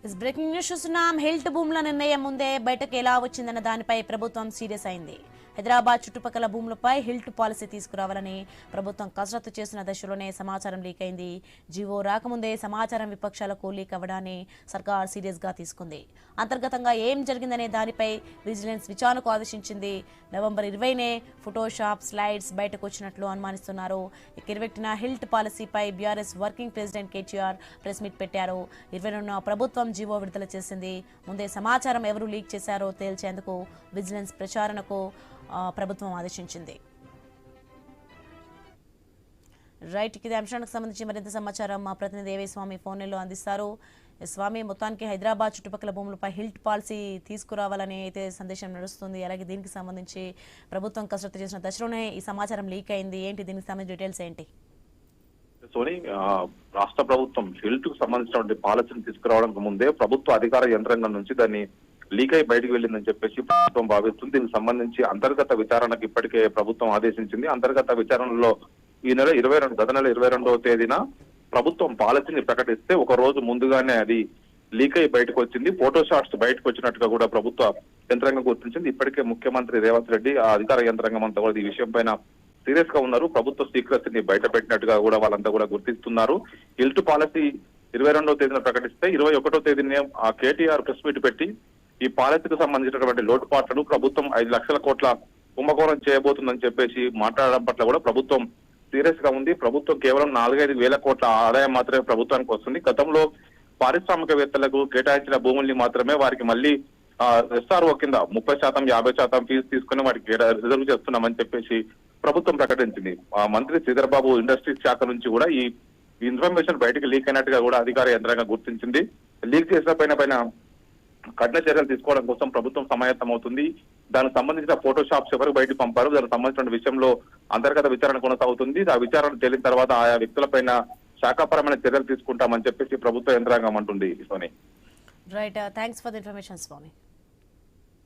इस breaking news చూస్తున్నాం. HILT భూముల నిర్ణయం ముందే బయటకు ఎలా వచ్చిందన్న దానిపై ప్రభుత్వం సీరియస్ అయింది. హైదరాబాద్ చుట్టుపక్కల భూములపై హిల్ట్ పాలసీ తీసుకురావాలని ప్రభుత్వం కసరత్తు చేసిన దశలోనే సమాచారం లీక్ అయింది. జీవో రాకముందే సమాచారం విపక్షాలకు లీక్ అవ్వడాన్ని సర్కార్ సీరియస్ గా తీసుకుంది. అంతర్గతంగా ఏం జరిగిందనే దానిపై విజిలెన్స్ విచారణకు ఆదేశించింది. నవంబర్ 20నే ఫోటోషాప్ స్లైడ్స్ బయటకు వచ్చినట్లు అనుమానిస్తున్నారు. 22న హిల్ట్ పాలసీపై BRS working president KTR press meet పెట్టారు. 22న ప్రభుత్వం జీవో విడుదల చేసింది. ముందే సమాచారం ఎవరు లీక్ చేశారో తేల్చేందుకు విజిలెన్స్ ప్రచారణకు ప్రభుత్వం ఆదేశించింది. రైట్, ఇది అంశానికి సంబంధించి మరింత సమాచారం మా ప్రతినిధి ఏవై స్వామి ఫోన్లో అందిస్తారు. స్వామి, మొత్తానికి హైదరాబాద్ చుట్టుపక్కల భూములపై హిల్ట్ పాలసీ తీసుకురావాలని అయితే సందేశం నడుస్తుంది. అలాగే దీనికి సంబంధించి ప్రభుత్వం కసరత్తు చేసిన దశలోనే ఈ సమాచారం లీక్ అయింది. ఏంటి దీనికి సంబంధించిన డీటెయిల్స్ ఏంటి? సోని, రాష్ట్ర ప్రభుత్వం హిల్ట్ కు సంబంధించినటువంటి పాలసీని తీసుకురావడానికి ముందే ప్రభుత్వ అధికార యంత్రాంగం నుంచి దాన్ని లీక్ అయి బయటకు వెళ్ళిందని చెప్పేసి ప్రభుత్వం భావిస్తుంది. దీనికి సంబంధించి అంతర్గత విచారణకు ఇప్పటికే ప్రభుత్వం ఆదేశించింది. అంతర్గత విచారణలో ఈ నెల 22 గత నెల 22వ తేదీన ప్రభుత్వం పాలసీని ప్రకటిస్తే ఒక రోజు ముందుగానే అది లీక్ అయి బయటకు వచ్చింది. ఫోటోషాట్స్ బయటకు వచ్చినట్టుగా కూడా ప్రభుత్వ యంత్రాంగం గుర్తించింది. ఇప్పటికే ముఖ్యమంత్రి రేవంత్ రెడ్డి, ఆ అధికార యంత్రాంగం అంతా కూడా ఈ విషయం పైన సీరియస్ గా ఉన్నారు. ప్రభుత్వ సీక్రెసీని బయట పెట్టినట్టుగా కూడా వాళ్ళంతా కూడా గుర్తిస్తున్నారు. హిల్ట్ పాలసీ 22వ తేదీన ప్రకటిస్తే 21వ తేదీనే ఆ కేటీఆర్ ప్రెస్ మీట్ పెట్టి ఈ పాలసీకి సంబంధించినటువంటి లోటుపాట్లను ప్రభుత్వం 5 లక్షల కోట్ల కుంభకోణం చేయబోతుందని చెప్పేసి మాట్లాడడం పట్ల కూడా ప్రభుత్వం సీరియస్ గా ఉంది. ప్రభుత్వం కేవలం 4-5 వేల కోట్ల ఆదాయం మాత్రమే ప్రభుత్వానికి వస్తుంది. గతంలో పారిశ్రామికవేత్తలకు కేటాయించిన భూముల్ని మాత్రమే వారికి మళ్ళీ ఎస్ఆర్ఓ కింద 30%, 50% ఫీజు తీసుకుని వాటికి రిజర్వ్ చేస్తున్నామని చెప్పేసి ప్రభుత్వం ప్రకటించింది. మంత్రి శ్రీధర్ బాబు ఇండస్ట్రీస్ శాఖ నుంచి కూడా ఈ ఇన్ఫర్మేషన్ బయటకు లీక్ అయినట్టుగా కూడా అధికార యంత్రాంగం గుర్తించింది. లీక్ చేసిన పైన కఠిన చర్యలు తీసుకోవడం కోసం ప్రభుత్వం సమాయత్తం అవుతుంది. దానికి సంబంధించిన ఫోటోషాప్స్ ఎవరు బయటకు పంపారు, దానికి సంబంధించిన విషయంలో అంతర్గత విచారణ కొనసాగుతుంది. ఆ విచారణ తేలిన తర్వాత ఆయా వ్యక్తులపైన శాఖాపరమైన చర్యలు తీసుకుంటామని చెప్పేసి ప్రభుత్వ యంత్రాంగం అంటుంది. Soni, right, thanks for the information Swamy.